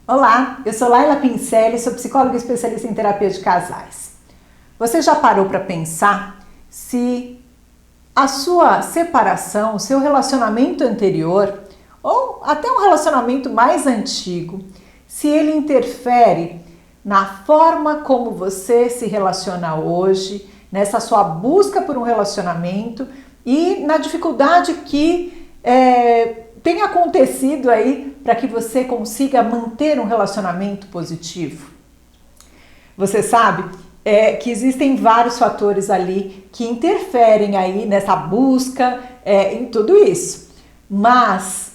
Olá, eu sou Laila Pincelli, sou psicóloga especialista em terapia de casais. Você já parou para pensar se a sua separação, o seu relacionamento anterior, ou até um relacionamento mais antigo, se ele interfere na forma como você se relaciona hoje, nessa sua busca por um relacionamento e na dificuldade que tem acontecido aí para que você consiga manter um relacionamento positivo? Você sabe que existem vários fatores ali que interferem aí nessa busca, em tudo isso. Mas,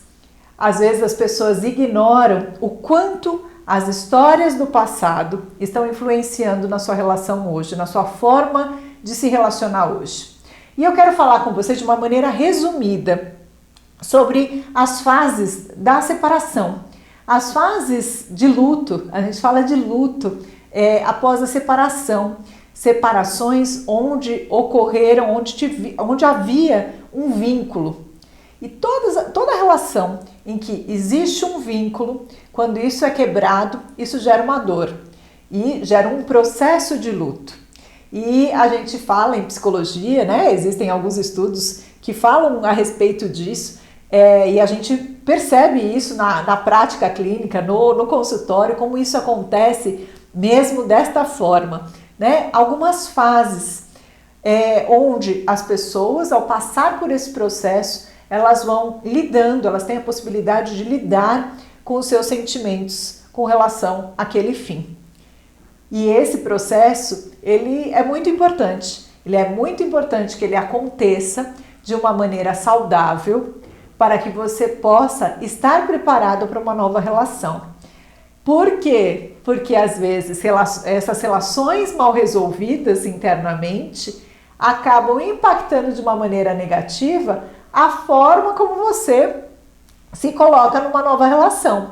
às vezes as pessoas ignoram o quanto as histórias do passado estão influenciando na sua relação hoje, na sua forma de se relacionar hoje. E eu quero falar com você de uma maneira resumida sobre as fases da separação. As fases de luto, a gente fala de luto após a separação. Separações onde ocorreram, onde havia um vínculo. E toda relação em que existe um vínculo, quando isso é quebrado, isso gera uma dor e gera um processo de luto. E a gente fala em psicologia, né? Existem alguns estudos que falam a respeito disso, e a gente percebe isso na prática clínica, no consultório, como isso acontece mesmo desta forma, né? Algumas fases onde as pessoas, ao passar por esse processo, elas vão lidando, elas têm a possibilidade de lidar com os seus sentimentos com relação àquele fim. E esse processo, ele é muito importante. Ele é muito importante que ele aconteça de uma maneira saudável para que você possa estar preparado para uma nova relação. Por quê? Porque às vezes essas relações mal resolvidas internamente acabam impactando de uma maneira negativa a forma como você se coloca numa nova relação,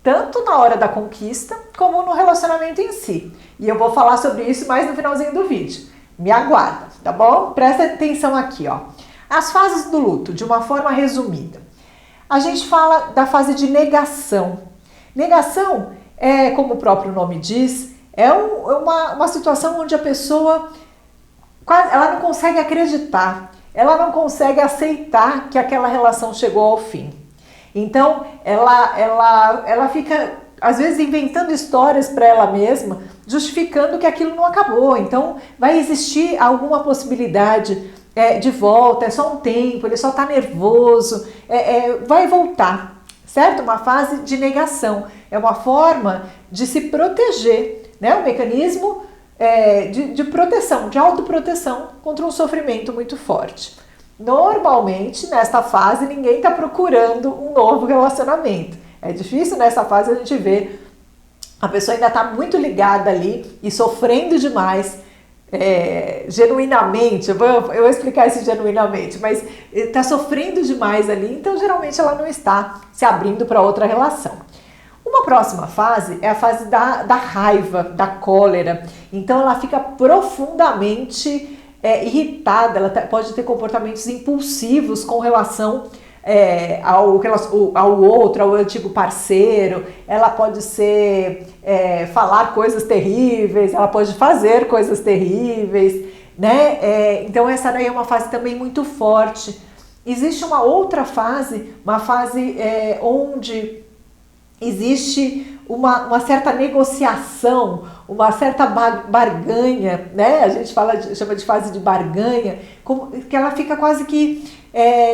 tanto na hora da conquista como no relacionamento em si. E eu vou falar sobre isso mais no finalzinho do vídeo. Me aguarda, tá bom? Presta atenção aqui, ó. As fases do luto, de uma forma resumida. A gente fala da fase de negação. Negação como o próprio nome diz, uma situação onde a pessoa ela não consegue acreditar, ela não consegue aceitar que aquela relação chegou ao fim. Então, ela fica, às vezes, inventando histórias para ela mesma, justificando que aquilo não acabou. Então, vai existir alguma possibilidade de volta, é só um tempo, ele só está nervoso, vai voltar, certo? Uma fase de negação, é uma forma de se proteger, né? Um mecanismo de proteção, de autoproteção contra um sofrimento muito forte. Normalmente, nesta fase, ninguém está procurando um novo relacionamento. É difícil nessa fase a gente ver a pessoa ainda está muito ligada ali e sofrendo demais, genuinamente. Eu vou explicar isso genuinamente, mas está sofrendo demais ali, então geralmente ela não está se abrindo para outra relação. Uma próxima fase é a fase da raiva, da cólera. Então ela fica profundamente irritada, ela pode ter comportamentos impulsivos com relação ao outro, ao antigo parceiro. Ela pode falar coisas terríveis, ela pode fazer coisas terríveis, né? Então essa daí é uma fase também muito forte. Existe uma outra fase, uma fase onde existe uma certa negociação, uma certa barganha, né? A gente chama de fase de barganha, que ela fica quase que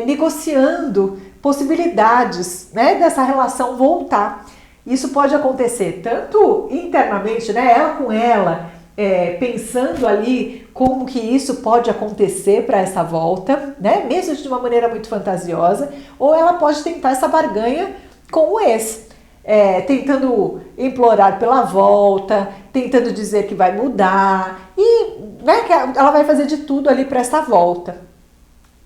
negociando possibilidades, né, dessa relação voltar. Isso pode acontecer tanto internamente, né, ela com ela, pensando ali como que isso pode acontecer para essa volta, né, mesmo de uma maneira muito fantasiosa, ou ela pode tentar essa barganha com o ex. Tentando implorar pela volta, tentando dizer que vai mudar e, né, que ela vai fazer de tudo ali para essa volta.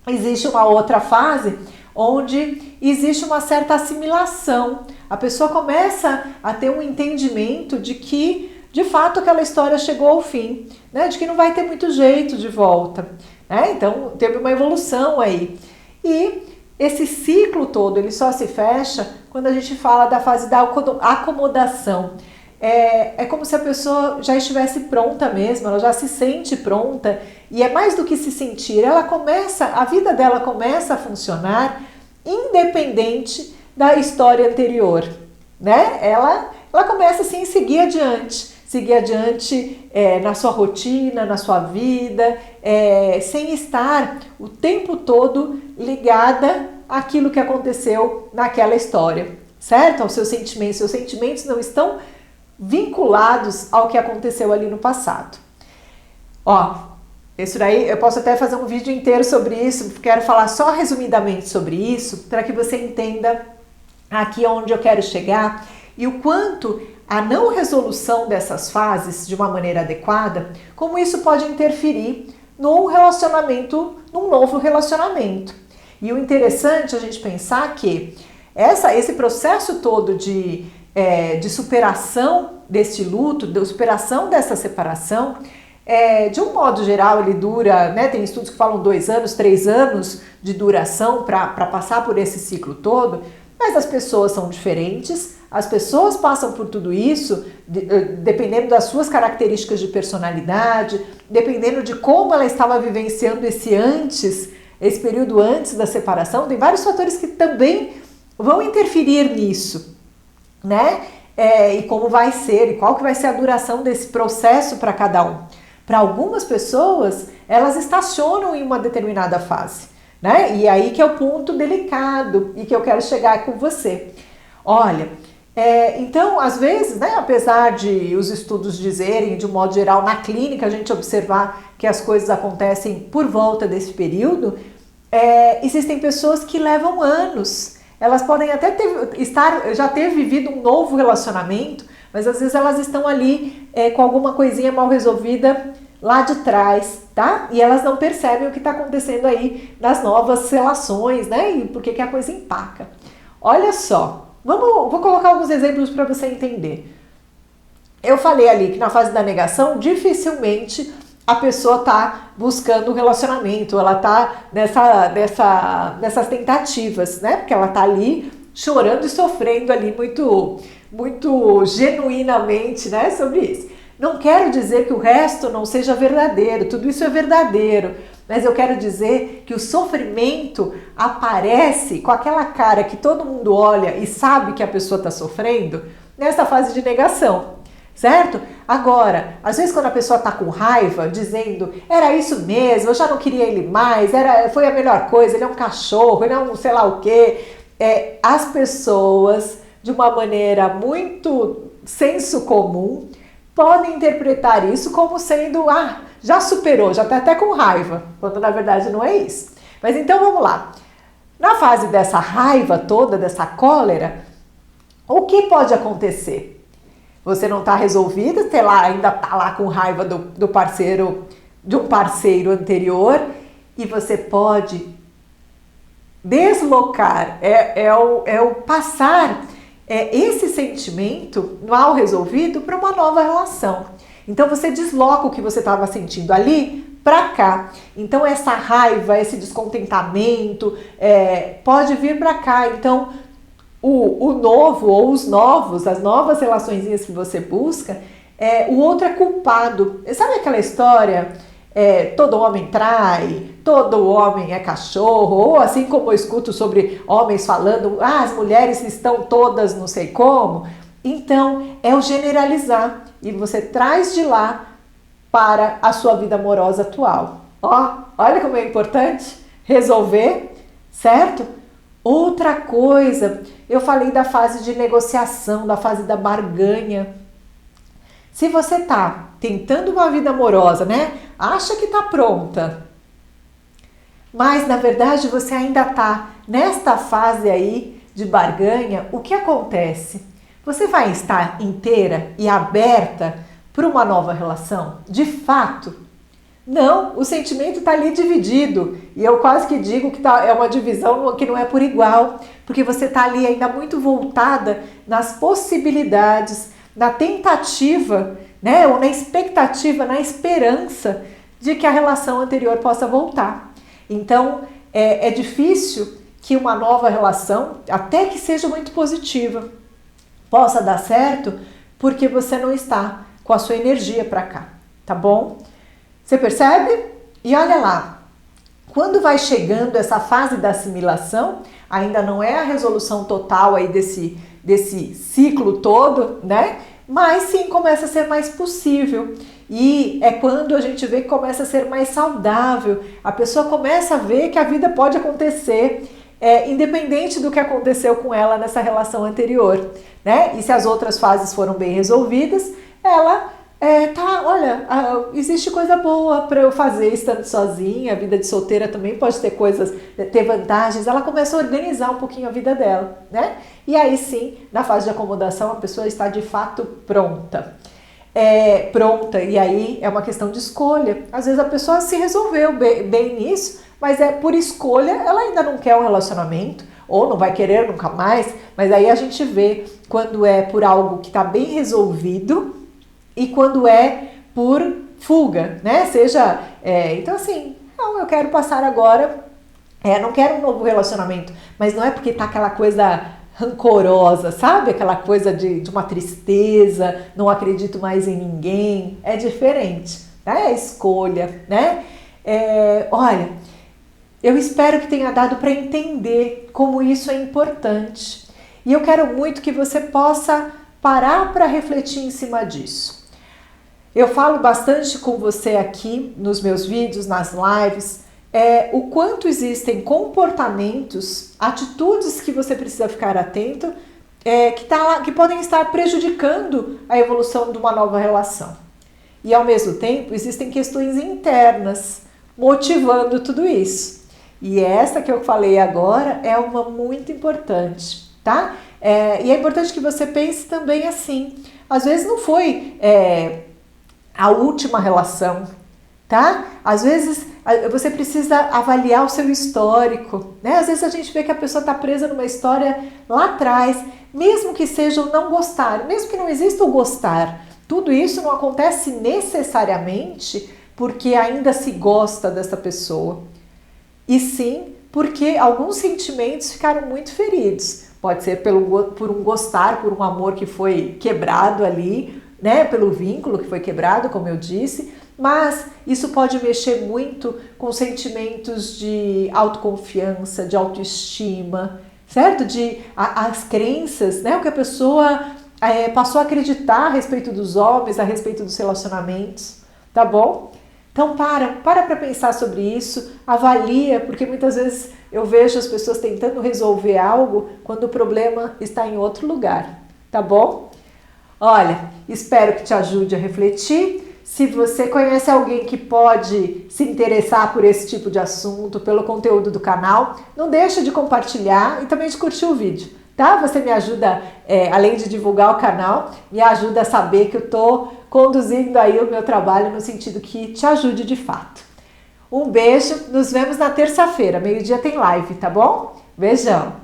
Existe uma outra fase onde existe uma certa assimilação. A pessoa começa a ter um entendimento de que, de fato, aquela história chegou ao fim, né, de que não vai ter muito jeito de volta, né? Então, teve uma evolução aí. E esse ciclo todo, ele só se fecha quando a gente fala da fase da acomodação. É como se a pessoa já estivesse pronta mesmo, ela já se sente pronta, e é mais do que se sentir, a vida dela começa a funcionar independente da história anterior, né? Ela começa assim a seguir adiante na sua rotina, na sua vida, sem estar o tempo todo ligada àquilo que aconteceu naquela história, certo? Aos seus sentimentos não estão vinculados ao que aconteceu ali no passado. Ó, isso daí eu posso até fazer um vídeo inteiro sobre isso, quero falar só resumidamente sobre isso, para que você entenda aqui onde eu quero chegar e o quanto a não resolução dessas fases de uma maneira adequada, como isso pode interferir num novo relacionamento. E o interessante é a gente pensar que esse processo todo de superação deste luto, de superação dessa separação, de um modo geral ele dura, né, tem estudos que falam 2 anos, 3 anos de duração para passar por esse ciclo todo, mas as pessoas são diferentes, as pessoas passam por tudo isso, dependendo das suas características de personalidade, dependendo de como ela estava vivenciando esse período antes da separação, tem vários fatores que também vão interferir nisso, né? E como vai ser, e qual que vai ser a duração desse processo para cada um. Para algumas pessoas, elas estacionam em uma determinada fase, né? E aí que é o ponto delicado e que eu quero chegar com você. Olha, então, às vezes, né, apesar de os estudos dizerem, de um modo geral, na clínica, a gente observar que as coisas acontecem por volta desse período, existem pessoas que levam anos. Elas podem até já ter vivido um novo relacionamento, mas às vezes elas estão ali com alguma coisinha mal resolvida lá de trás, tá? E elas não percebem o que está acontecendo aí nas novas relações, né? E por que a coisa empaca. Olha só, vou colocar alguns exemplos para você entender. Eu falei ali que na fase da negação, dificilmente a pessoa está buscando um relacionamento, ela está nessas tentativas, né? Porque ela está ali chorando e sofrendo ali muito genuinamente, né? Sobre isso. Não quero dizer que o resto não seja verdadeiro, tudo isso é verdadeiro, mas eu quero dizer que o sofrimento aparece com aquela cara que todo mundo olha e sabe que a pessoa está sofrendo nessa fase de negação. Certo? Agora, às vezes quando a pessoa está com raiva, dizendo, era isso mesmo, eu já não queria ele mais, foi a melhor coisa, ele é um cachorro, ele é um sei lá o quê. As pessoas, de uma maneira muito senso comum, podem interpretar isso como sendo, já superou, já está até com raiva, quando na verdade não é isso. Mas então vamos lá. Na fase dessa raiva toda, dessa cólera, o que pode acontecer? Você não está resolvida, ainda está lá com raiva do parceiro, de um parceiro anterior, e você pode deslocar, o passar esse sentimento mal resolvido para uma nova relação. Então você desloca o que você estava sentindo ali para cá. Então essa raiva, esse descontentamento pode vir para cá. Então o novo ou os novos, as novas relaçõezinhas que você busca, o outro é culpado. Sabe aquela história, todo homem trai, todo homem é cachorro, ou assim como eu escuto sobre homens falando, as mulheres estão todas não sei como. Então é o generalizar e você traz de lá para a sua vida amorosa atual. Olha como é importante resolver, certo? Outra coisa, eu falei da fase de negociação, da fase da barganha. Se você está tentando uma vida amorosa, né? Acha que está pronta, mas na verdade você ainda está nesta fase aí de barganha, o que acontece? Você vai estar inteira e aberta para uma nova relação? De fato, não, o sentimento está ali dividido, e eu quase que digo que é uma divisão que não é por igual, porque você está ali ainda muito voltada nas possibilidades, na tentativa, né, ou na expectativa, na esperança de que a relação anterior possa voltar. Então, é difícil que uma nova relação, até que seja muito positiva, possa dar certo porque você não está com a sua energia para cá, tá bom? Você percebe? E olha lá, quando vai chegando essa fase da assimilação, ainda não é a resolução total aí desse ciclo todo, né? Mas sim começa a ser mais possível. E é quando a gente vê que começa a ser mais saudável. A pessoa começa a ver que a vida pode acontecer, independente do que aconteceu com ela nessa relação anterior, né? E se as outras fases foram bem resolvidas, ela olha, existe coisa boa para eu fazer estando sozinha, a vida de solteira também pode ter coisas, ter vantagens. Ela começa a organizar um pouquinho a vida dela, né? E aí sim, na fase de acomodação, a pessoa está de fato pronta. Pronta, e aí é uma questão de escolha. Às vezes a pessoa se resolveu bem nisso, mas por escolha ela ainda não quer um relacionamento, ou não vai querer nunca mais, mas aí a gente vê quando é por algo que está bem resolvido e quando é por fuga, né? Então assim, não, eu quero passar agora, não quero um novo relacionamento, mas não é porque tá aquela coisa rancorosa, sabe? Aquela coisa de uma tristeza, não acredito mais em ninguém, é diferente, né? É escolha, né? Olha, eu espero que tenha dado para entender como isso é importante e eu quero muito que você possa parar para refletir em cima disso. Eu falo bastante com você aqui nos meus vídeos, nas lives, o quanto existem comportamentos, atitudes que você precisa ficar atento, que podem estar prejudicando a evolução de uma nova relação. E ao mesmo tempo existem questões internas motivando tudo isso. E essa que eu falei agora é uma muito importante, tá? E é importante que você pense também assim. Às vezes não foi a última relação, tá? Às vezes você precisa avaliar o seu histórico, né? Às vezes a gente vê que a pessoa está presa numa história lá atrás, mesmo que seja o não gostar, mesmo que não exista o gostar, tudo isso não acontece necessariamente porque ainda se gosta dessa pessoa, e sim porque alguns sentimentos ficaram muito feridos. Pode ser por um gostar, por um amor que foi quebrado ali, né? Pelo vínculo que foi quebrado, como eu disse, mas isso pode mexer muito com sentimentos de autoconfiança, de autoestima, certo? As crenças, né? O que a pessoa passou a acreditar a respeito dos homens, a respeito dos relacionamentos, tá bom? Então para pensar sobre isso, avalia, porque muitas vezes eu vejo as pessoas tentando resolver algo quando o problema está em outro lugar, tá bom? Olha, espero que te ajude a refletir. Se você conhece alguém que pode se interessar por esse tipo de assunto, pelo conteúdo do canal, não deixa de compartilhar e também de curtir o vídeo, tá? Você me ajuda, além de divulgar o canal, me ajuda a saber que eu estou conduzindo aí o meu trabalho no sentido que te ajude de fato. Um beijo, nos vemos na terça-feira, meio-dia tem live, tá bom? Beijão!